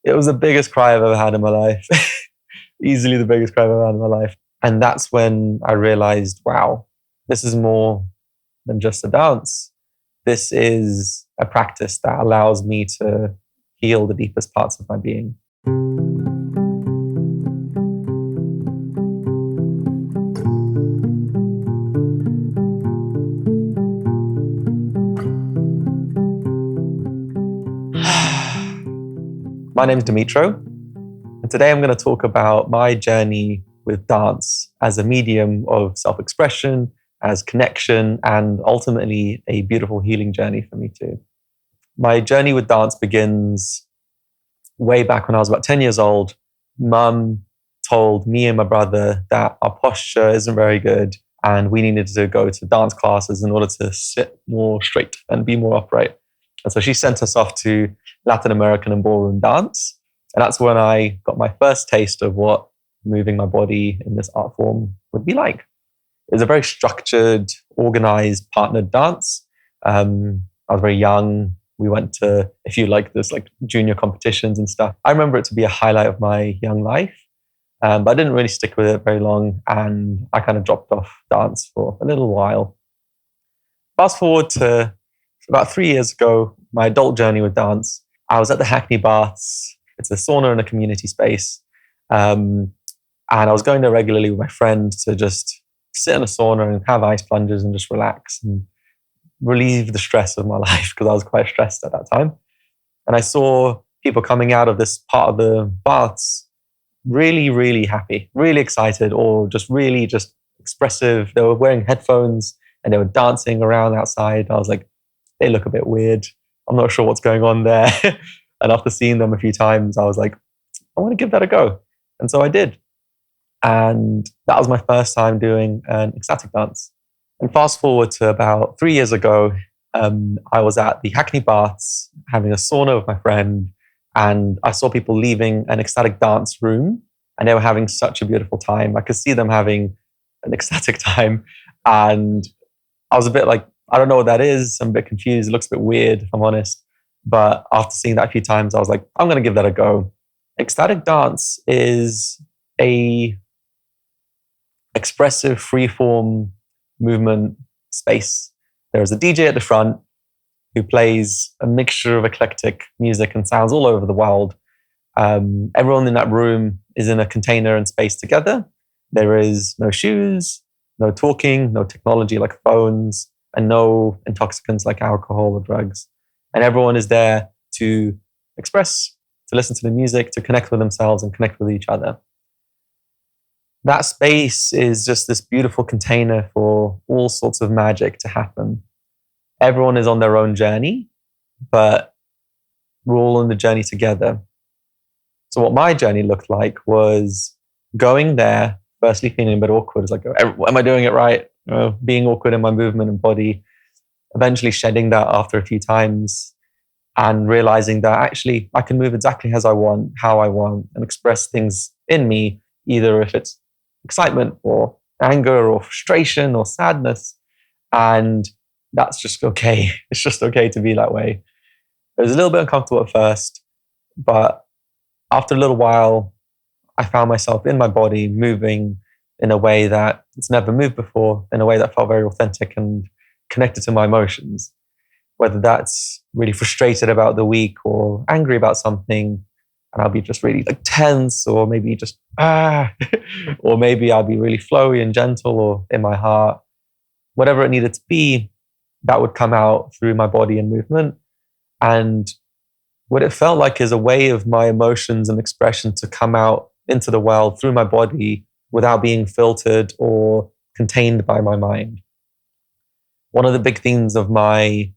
It was the biggest cry I've ever had in my life. Easily the biggest cry I've ever had in my life. And that's when I realized, wow, this is more than just a dance. This is a practice that allows me to heal the deepest parts of my being. My name's Dimitro, and today I'm going to talk about my journey with dance as a medium of self-expression, as connection, and ultimately a beautiful healing journey for me too. My journey with dance begins way back when I was about 10 years old. Mum told me and my brother that our posture isn't very good and we needed to go to dance classes in order to sit more straight and be more upright. And so she sent us off to Latin American and ballroom dance. And that's when I got my first taste of what moving my body in this art form would be like. It was a very structured, organized, partnered dance. I was very young. We went to a few junior competitions and stuff. I remember it to be a highlight of my young life, but I didn't really stick with it very long, and I kind of dropped off dance for a little while. Fast forward to about 3 years ago, my adult journey with dance. I was at the Hackney Baths. It's a sauna in a community space. And I was going there regularly with my friend to just sit in a sauna and have ice plunges and just relax and relieve the stress of my life, because I was quite stressed at that time. And I saw people coming out of this part of the baths really, really happy, really excited, or just really just expressive. They were wearing headphones and they were dancing around outside. I was like, they look a bit weird. I'm not sure what's going on there. And after seeing them a few times, I was like, I want to give that a go. And so I did. And that was my first time doing an ecstatic dance. And fast forward to about 3 years ago, I was at the Hackney Baths having a sauna with my friend, and I saw people leaving an ecstatic dance room, and they were having such a beautiful time. I could see them having an ecstatic time. And I was a bit like, I don't know what that is. I'm a bit confused. It looks a bit weird, if I'm honest. But after seeing that a few times, I was like, I'm going to give that a go. Ecstatic dance is a expressive, free-form movement space. There is a DJ at the front who plays a mixture of eclectic music and sounds all over the world. Everyone in that room is in a container and space together. There is no shoes, no talking, no technology like phones, and no intoxicants like alcohol or drugs. And everyone is there to express, to listen to the music, to connect with themselves and connect with each other. That space is just this beautiful container for all sorts of magic to happen. Everyone is on their own journey, but we're all on the journey together. So what my journey looked like was going there, firstly feeling a bit awkward. It's like, am I doing it right? Being awkward in my movement and body. Eventually shedding that after a few times and realizing that actually I can move exactly as I want, how I want, and express things in me, either if it's excitement or anger or frustration or sadness. And that's just okay. It's just okay to be that way. It was a little bit uncomfortable at first, but after a little while, I found myself in my body moving in a way that it's never moved before, in a way that felt very authentic and connected to my emotions. Whether that's really frustrated about the week or angry about something, and I'll be just really tense, or maybe just or maybe I'll be really flowy and gentle, or in my heart, whatever it needed to be, that would come out through my body and movement. And what it felt like is a way of my emotions and expression to come out into the world through my body without being filtered or contained by my mind. One of the big themes of my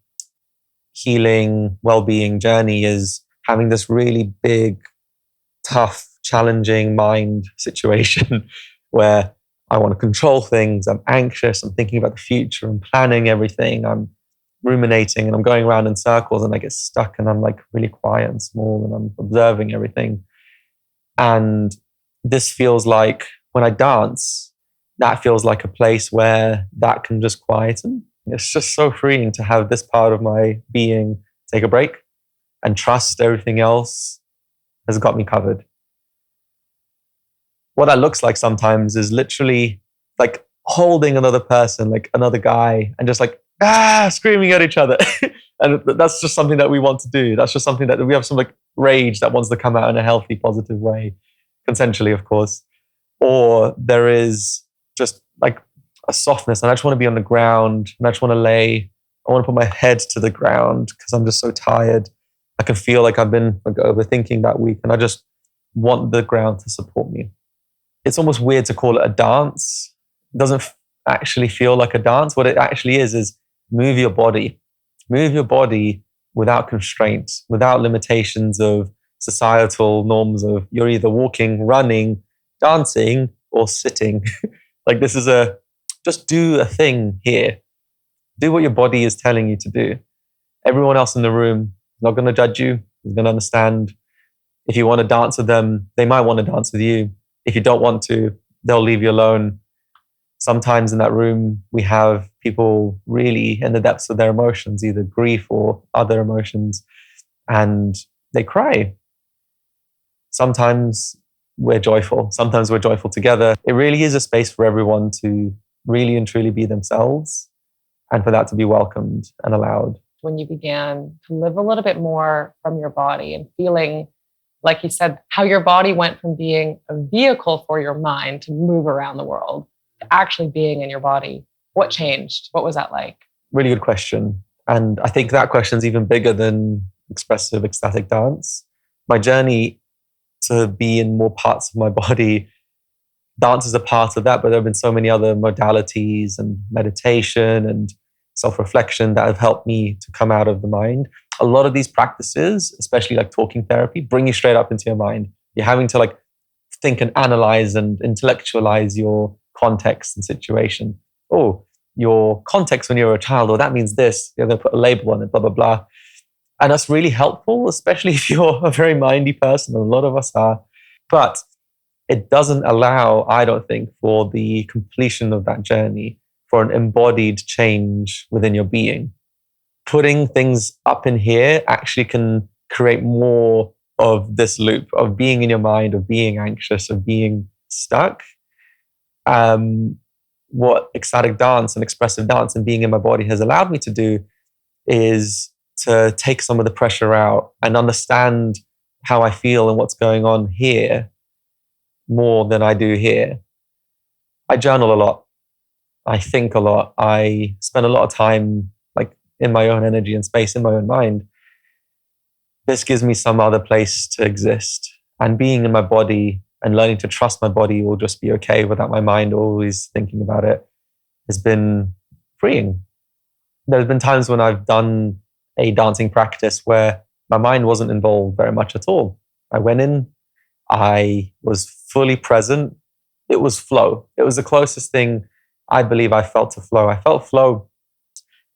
healing, well-being journey is having this really big, tough, challenging mind situation where I want to control things. I'm anxious. I'm thinking about the future. I'm planning everything. I'm ruminating and I'm going around in circles, and I get stuck and I'm like really quiet and small and I'm observing everything. And this feels like when I dance, that feels like a place where that can just quieten. It's just so freeing to have this part of my being take a break and trust everything else has got me covered. What that looks like sometimes is literally like holding another person, like another guy, and just like screaming at each other. And that's just something that we want to do. That's just something that we have some like rage that wants to come out in a healthy, positive way, consensually, of course. Or there is just like a softness, and I just want to be on the ground, and I just want to lay. I want to put my head to the ground because I'm just so tired. I can feel like I've been like overthinking that week, and I just want the ground to support me. It's almost weird to call it a dance. It doesn't actually feel like a dance. What it actually is move your body. Move your body without constraints, without limitations of societal norms of you're either walking, running, dancing, or sitting. Like this is just do a thing here. Do what your body is telling you to do. Everyone else in the room is not going to judge you. Is going to understand. If you want to dance with them, they might want to dance with you. If you don't want to, they'll leave you alone. Sometimes in that room, we have people really in the depths of their emotions, either grief or other emotions, and they cry. Sometimes we're joyful. Sometimes we're joyful together. It really is a space for everyone to really and truly be themselves, and for that to be welcomed and allowed. When you began to live a little bit more from your body and feeling, like you said, how your body went from being a vehicle for your mind to move around the world to actually being in your body. What changed? What was that like? Really good question. And I think that question is even bigger than expressive ecstatic dance. My journey to be in more parts of my body, dance is a part of that, but there have been so many other modalities and meditation and self-reflection that have helped me to come out of the mind. A lot of these practices, especially like talking therapy, bring you straight up into your mind. You're having to like think and analyze and intellectualize your context and situation. Oh, your context when you were a child, or that means this. You're going to put a label on it, blah, blah, blah. And that's really helpful, especially if you're a very mindy person, and a lot of us are. But it doesn't allow, I don't think, for the completion of that journey, for an embodied change within your being. Putting things up in here actually can create more of this loop of being in your mind, of being anxious, of being stuck. What ecstatic dance and expressive dance and being in my body has allowed me to do is to take some of the pressure out and understand how I feel and what's going on here more than I do here. I journal a lot. I think a lot. I spend a lot of time like in my own energy and space, in my own mind. This gives me some other place to exist. And being in my body and learning to trust my body will just be okay without my mind always thinking about it has been freeing. There's been times when I've done a dancing practice where my mind wasn't involved very much at all. I went in, I was fully present. It was flow. It was the closest thing I believe I felt to flow. I felt flow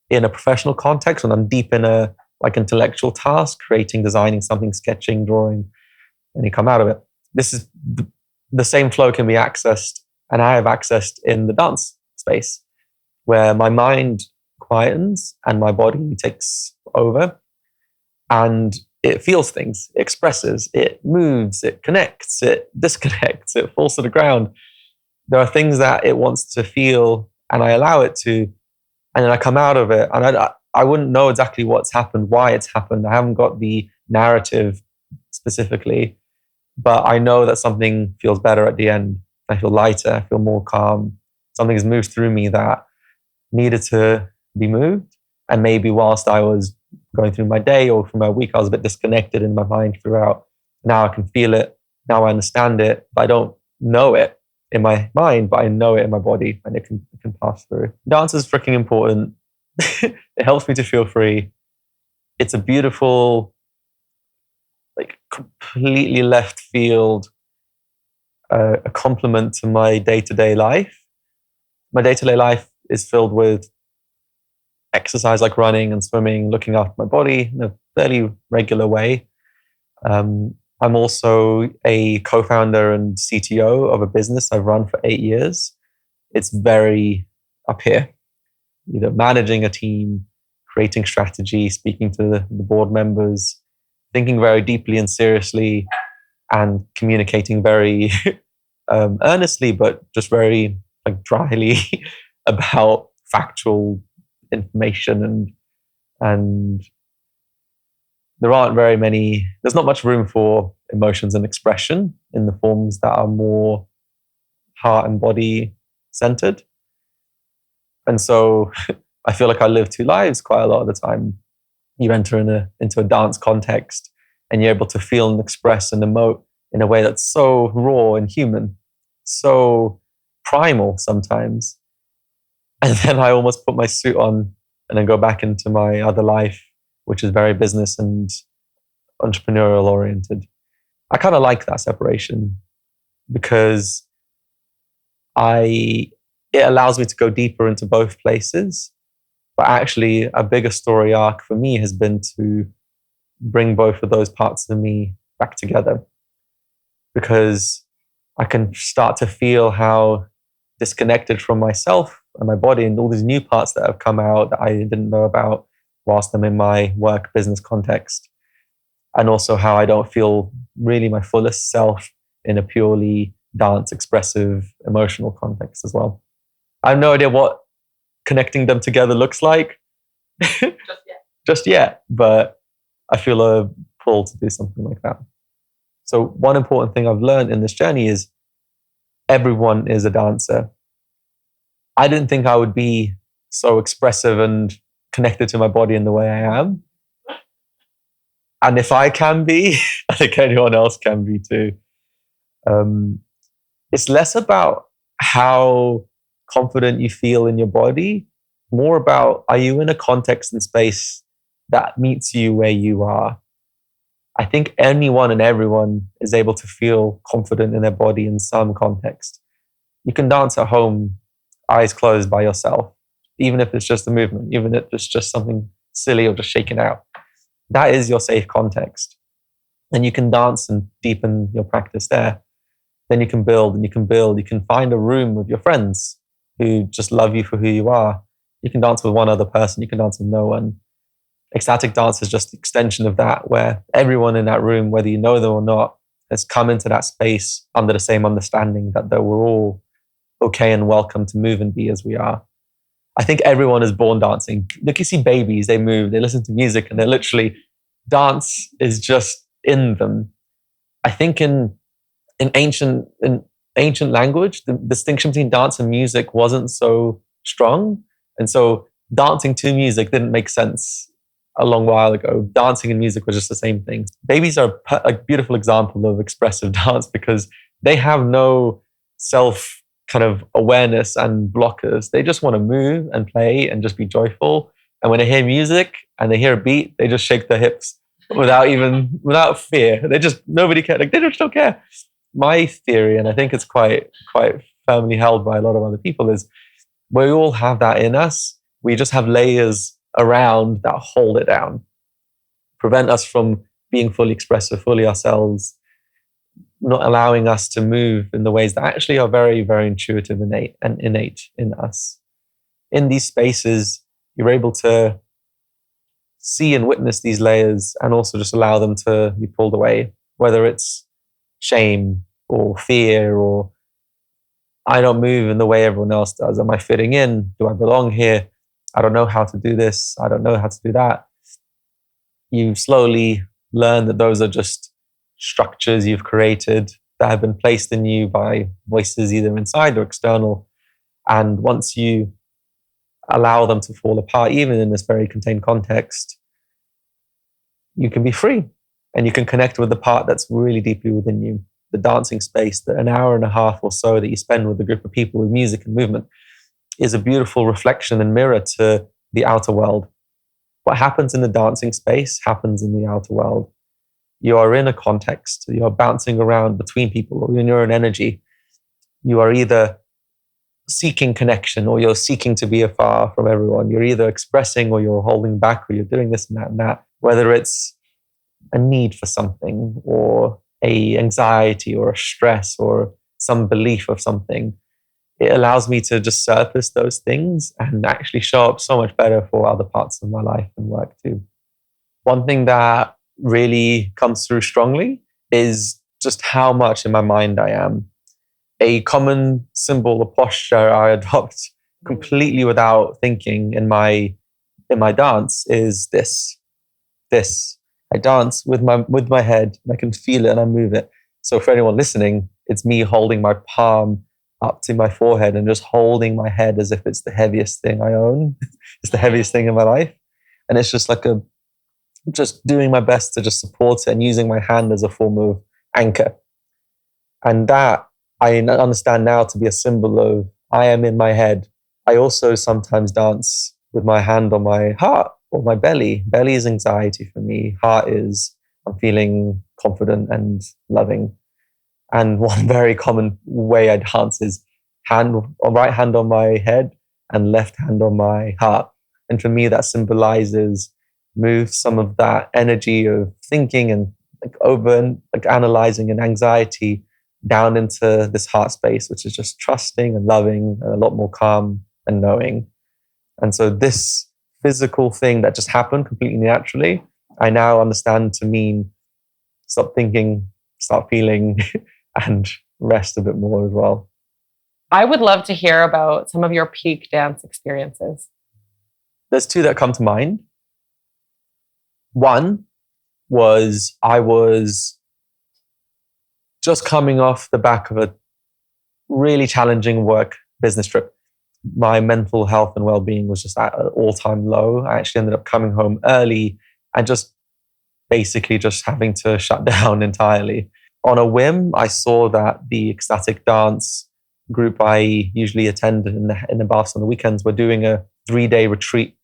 in a professional context when I'm deep in a like intellectual task, creating, designing something, sketching, drawing, and you come out of it. This is the same flow can be accessed, and I have accessed in the dance space, where my mind quietens and my body takes over, and it feels things, it expresses, it moves, it connects, it disconnects, it falls to the ground. There are things that it wants to feel, and I allow it to, and then I come out of it, and I wouldn't know exactly what's happened, why it's happened. I haven't got the narrative specifically, but I know that something feels better at the end. I feel lighter, I feel more calm. Something has moved through me that needed to be moved. And maybe whilst I was going through my day or through my week, I was a bit disconnected in my mind throughout. Now I can feel it. Now I understand it, but I don't know it in my mind, but I know it in my body, and it can pass through. Dance is freaking important. It helps me to feel free. It's a beautiful, like completely left field, a complement to my day-to-day life. My day-to-day life is filled with exercise like running and swimming, looking after my body in a fairly regular way. I'm also a co-founder and CTO of a business I've run for 8 years. It's very up here, either managing a team, creating strategy, speaking to the board members, thinking very deeply and seriously and communicating very earnestly, but just very like dryly about factual information, and there's not much room for emotions and expression in the forms that are more heart and body centered. And so I feel like I live two lives quite a lot of the time. You enter into a dance context and you're able to feel and express and emote in a way that's so raw and human, so primal sometimes. And then I almost put my suit on and then go back into my other life, which is very business and entrepreneurial oriented. I kind of like that separation because it allows me to go deeper into both places. But actually, a bigger story arc for me has been to bring both of those parts of me back together, because I can start to feel how disconnected from myself and my body and all these new parts that have come out that I didn't know about whilst I'm in my work business context. And also how I don't feel really my fullest self in a purely dance, expressive, emotional context as well. I have no idea what connecting them together looks like just yet, but I feel a pull to do something like that. So one important thing I've learned in this journey is everyone is a dancer. I didn't think I would be so expressive and connected to my body in the way I am. And if I can be, I think anyone else can be too. It's less about how confident you feel in your body, more about, are you in a context and space that meets you where you are? I think anyone and everyone is able to feel confident in their body in some context. You can dance at home, eyes closed by yourself, even if it's just a movement, even if it's just something silly or just shaking out. That is your safe context. And you can dance and deepen your practice there. Then you can build and you can build. You can find a room with your friends who just love you for who you are. You can dance with one other person. You can dance with no one. Ecstatic dance is just the extension of that, where everyone in that room, whether you know them or not, has come into that space under the same understanding that we're all okay and welcome to move and be as we are. I think everyone is born dancing. Look, you see babies, they move, they listen to music, and they're literally, dance is just in them. I think in ancient language, the distinction between dance and music wasn't so strong. And so dancing to music didn't make sense a long while ago. Dancing and music was just the same thing. Babies are a beautiful example of expressive dance because they have no self kind of awareness and blockers. They just want to move and play and just be joyful. And when they hear music and they hear a beat, they just shake their hips without fear. Nobody cares. Like, they just don't care. My theory, and I think it's quite firmly held by a lot of other people, is we all have that in us. We just have layers around that hold it down, prevent us from being fully expressive, fully ourselves, not allowing us to move in the ways that actually are very, very intuitive and innate in us. In these spaces, you're able to see and witness these layers and also just allow them to be pulled away, whether it's shame or fear or I don't move in the way everyone else does. Am I fitting in? Do I belong here? I don't know how to do this. I don't know how to do that. You slowly learn that those are just structures you've created that have been placed in you by voices either inside or external. And once you allow them to fall apart, even in this very contained context, you can be free and you can connect with the part that's really deeply within you. The dancing space, that an hour and a half or so that you spend with a group of people with music and movement is a beautiful reflection and mirror to the outer world. What happens in the dancing space happens in the outer world. You are in a context, you're bouncing around between people, or in your own energy. You are either seeking connection or you're seeking to be afar from everyone. You're either expressing or you're holding back or you're doing this and that and that, whether it's a need for something or a anxiety or a stress or some belief of something. It allows me to just surface those things and actually show up so much better for other parts of my life and work too. One thing that really comes through strongly is just how much in my mind I am. A common symbol or posture I adopt completely without thinking in my dance is this. This. I dance with my head, and I can feel it and I move it. So for anyone listening, it's me holding my palm up to my forehead and just holding my head as if it's the heaviest thing I own. It's the heaviest thing in my life. And it's just like just doing my best to just support it and using my hand as a form of anchor. And that I understand now to be a symbol of I am in my head. I also sometimes dance with my hand on my heart or my belly. Belly is anxiety for me. Heart is I'm feeling confident and loving. And one very common way I dance is right hand on my head and left hand on my heart. And for me, that symbolizes move some of that energy of thinking and like over and like analyzing and anxiety down into this heart space, which is just trusting and loving and a lot more calm and knowing. And so this physical thing that just happened completely naturally, I now understand to mean stop thinking, start feeling, and rest a bit more as well. I would love to hear about some of your peak dance experiences. There's two that come to mind. One was I was just coming off the back of a really challenging work business trip. My mental health and well-being was just at an all-time low. I actually ended up coming home early and just basically just having to shut down entirely. On a whim, I saw that the Ecstatic dance group I usually attend in the baths on the weekends were doing a 3-day retreat,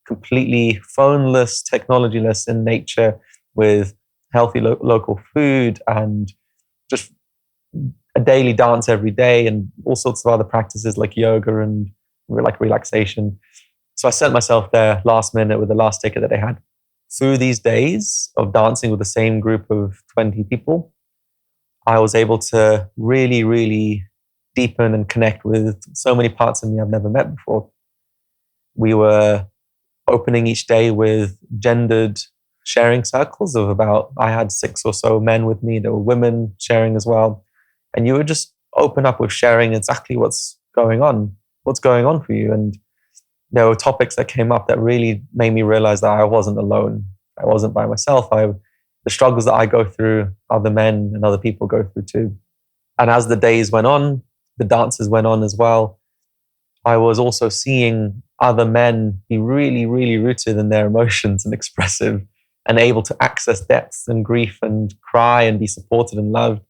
completely phoneless, technologyless in nature with healthy local food and just a daily dance every day and all sorts of other practices like yoga and like relaxation. So I sent myself there last minute with the last ticket that I had. Through these days of dancing with the same group of 20 people, I was able to really, really deepen and connect with so many parts of me I've never met before. We were opening each day with gendered sharing circles of I had 6 or so men with me. There were women sharing as well. And you would just open up with sharing exactly what's going on for you. And there were topics that came up that really made me realize that I wasn't alone. I wasn't by myself. The struggles that I go through, other men and other people go through too. And as the days went on, the dances went on as well, I was also seeing other men be really, really rooted in their emotions and expressive and able to access depths and grief and cry and be supported and loved.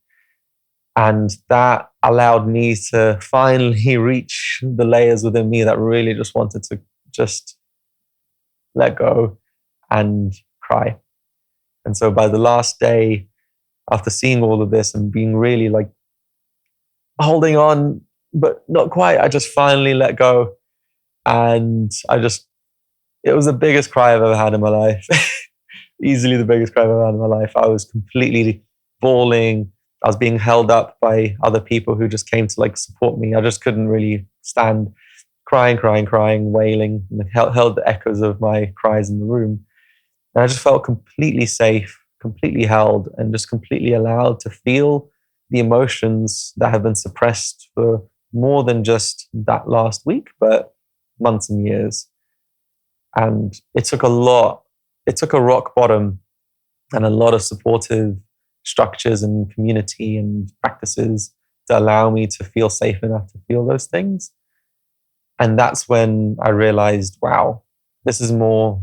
And that allowed me to finally reach the layers within me that really just wanted to just let go and cry. And so by the last day, after seeing all of this and being really like holding on, but not quite, I just finally let go. And it was the biggest cry I've ever had in my life. Easily the biggest cry I've ever had in my life. I was completely bawling. I was being held up by other people who just came to like support me. I just couldn't really stand crying, wailing, and held the echoes of my cries in the room. And I just felt completely safe, completely held, and just completely allowed to feel the emotions that have been suppressed for more than just that last week, but months and years. And it took a lot. It took a rock bottom and a lot of supportive structures and community and practices to allow me to feel safe enough to feel those things. And that's when I realized, wow, this is more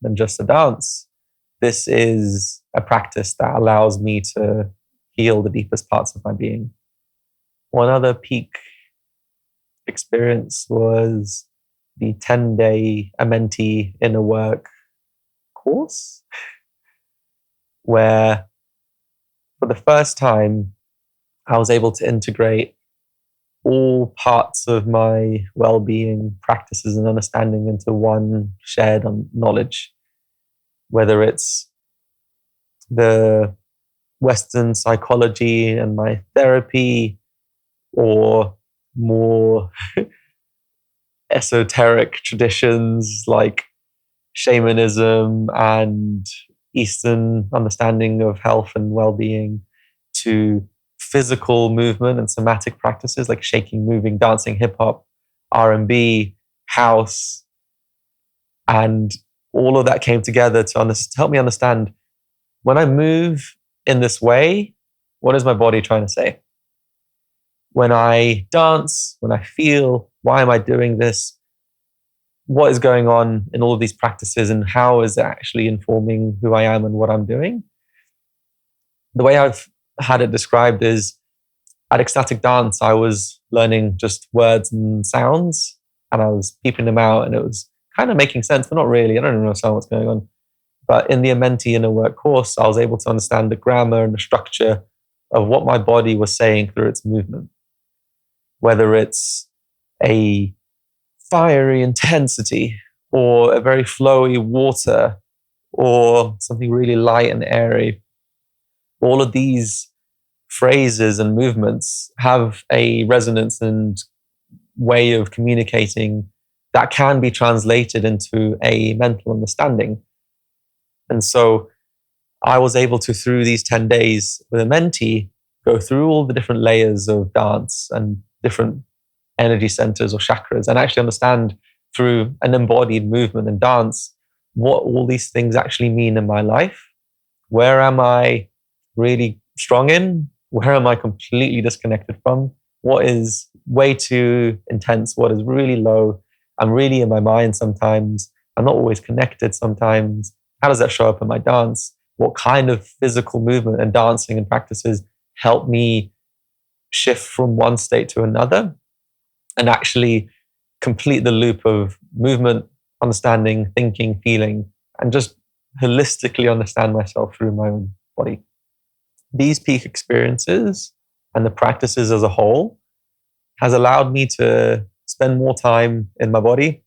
than just a dance. This is a practice that allows me to heal the deepest parts of my being. One other peak experience was the 10-day Amenti inner work course, where for the first time, I was able to integrate all parts of my well-being practices and understanding into one shared knowledge, whether it's the Western psychology and my therapy or more esoteric traditions like shamanism and Eastern understanding of health and well-being, to physical movement and somatic practices like shaking, moving, dancing, hip hop, R&B, house, and all of that came together to help me understand, when I move in this way, what is my body trying to say? When I dance, when I feel, why am I doing this? What is going on in all of these practices, and how is it actually informing who I am and what I'm doing? The way I've had it described is, at ecstatic dance, I was learning just words and sounds, and I was peeping them out, and it was kind of making sense, but not really. I don't even know what's going on. But in the Amenti Inner Work course, I was able to understand the grammar and the structure of what my body was saying through its movement. Whether it's a fiery intensity, or a very flowy water, or something really light and airy. All of these phrases and movements have a resonance and way of communicating that can be translated into a mental understanding. And so I was able to, through these 10 days with a mentee, go through all the different layers of dance and different energy centers or chakras, and actually understand through an embodied movement and dance what all these things actually mean in my life. Where am I really strong in? Where am I completely disconnected from? What is way too intense? What is really low? I'm really in my mind sometimes. I'm not always connected sometimes. How does that show up in my dance? What kind of physical movement and dancing and practices help me shift from one state to another and actually complete the loop of movement, understanding, thinking, feeling, and just holistically understand myself through my own body. These peak experiences and the practices as a whole has allowed me to spend more time in my body.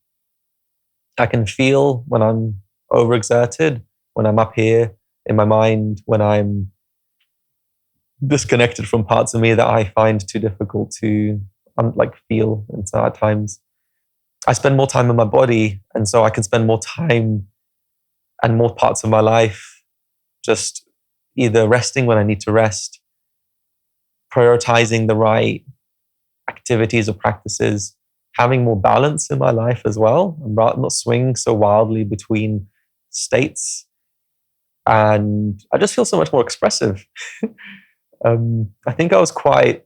I can feel when I'm overexerted, when I'm up here in my mind, when I'm disconnected from parts of me that I find too difficult to feel at times. I spend more time in my body, and so I can spend more time and more parts of my life just either resting when I need to rest, prioritizing the right activities or practices, having more balance in my life as well. I'm not swinging so wildly between states. And I just feel so much more expressive. I think I was quite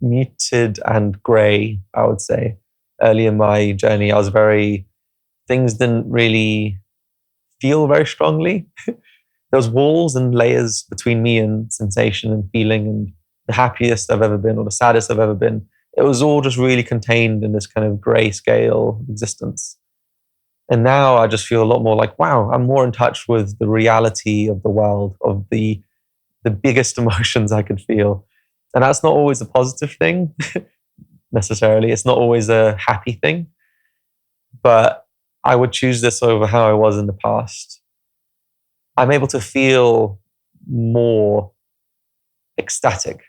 muted and grey, I would say. Early in my journey, things didn't really feel very strongly. There was walls and layers between me and sensation and feeling, and the happiest I've ever been or the saddest I've ever been. It was all just really contained in this kind of grey scale existence. And now I just feel a lot more like, wow, I'm more in touch with the reality of the world, of the biggest emotions I could feel. And that's not always a positive thing, necessarily. It's not always a happy thing. But I would choose this over how I was in the past. I'm able to feel more ecstatic.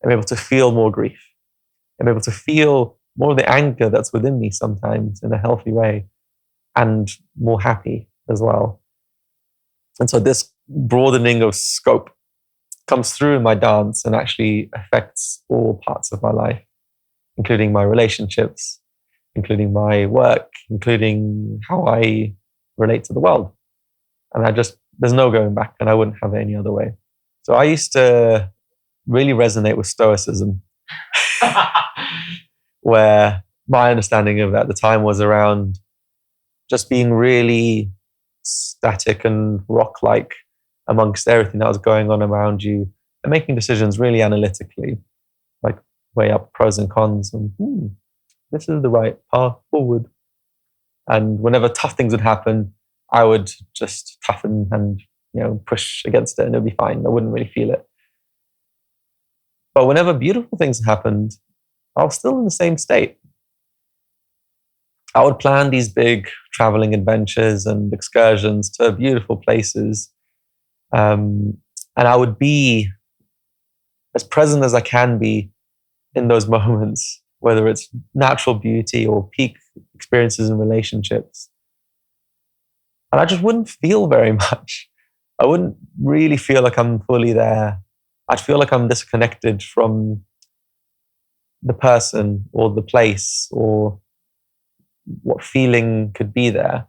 I'm able to feel more grief. I'm able to feel more of the anger that's within me sometimes in a healthy way, and more happy as well. And so this broadening of scope comes through in my dance and actually affects all parts of my life, including my relationships, including my work, including how I relate to the world. And there's no going back, and I wouldn't have it any other way. So I used to really resonate with Stoicism, where my understanding of it at the time was around just being really static and rock-like amongst everything that was going on around you, and making decisions really analytically, like weigh up pros and cons, and this is the right path forward. And whenever tough things would happen, I would just toughen and push against it, and it'd be fine. I wouldn't really feel it. But whenever beautiful things happened, I was still in the same state. I would plan these big traveling adventures and excursions to beautiful places. And I would be as present as I can be in those moments, whether it's natural beauty or peak experiences in relationships. And I just wouldn't feel very much. I wouldn't really feel like I'm fully there. I'd feel like I'm disconnected from the person or the place or what feeling could be there.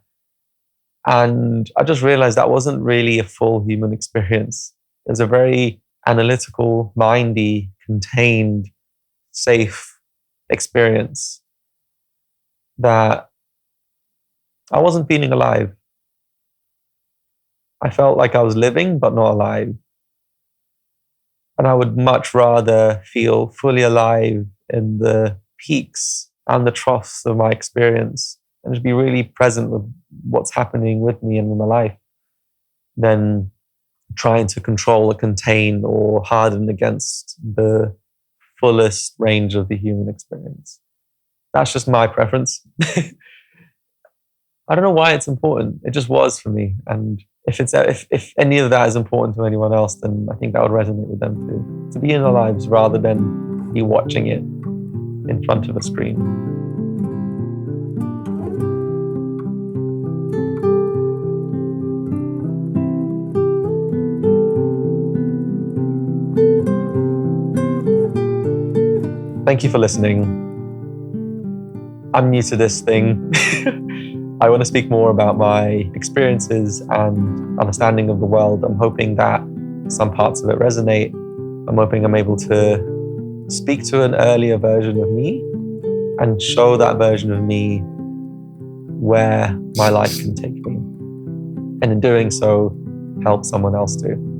And I just realized that wasn't really a full human experience. It was a very analytical, mindy, contained, safe experience that I wasn't feeling alive. I felt like I was living, but not alive. And I would much rather feel fully alive in the peaks and the troughs of my experience and just be really present with what's happening with me and in my life than trying to control or contain or harden against the fullest range of the human experience. That's just my preference. I don't know why it's important. It just was for me. And if any of that is important to anyone else, then I think that would resonate with them too. To be in their lives rather than be watching it in front of a screen. Thank you for listening. I'm new to this thing. I want to speak more about my experiences and understanding of the world. I'm hoping that some parts of it resonate. I'm hoping I'm able to speak to an earlier version of me and show that version of me where my life can take me. And in doing so, help someone else too.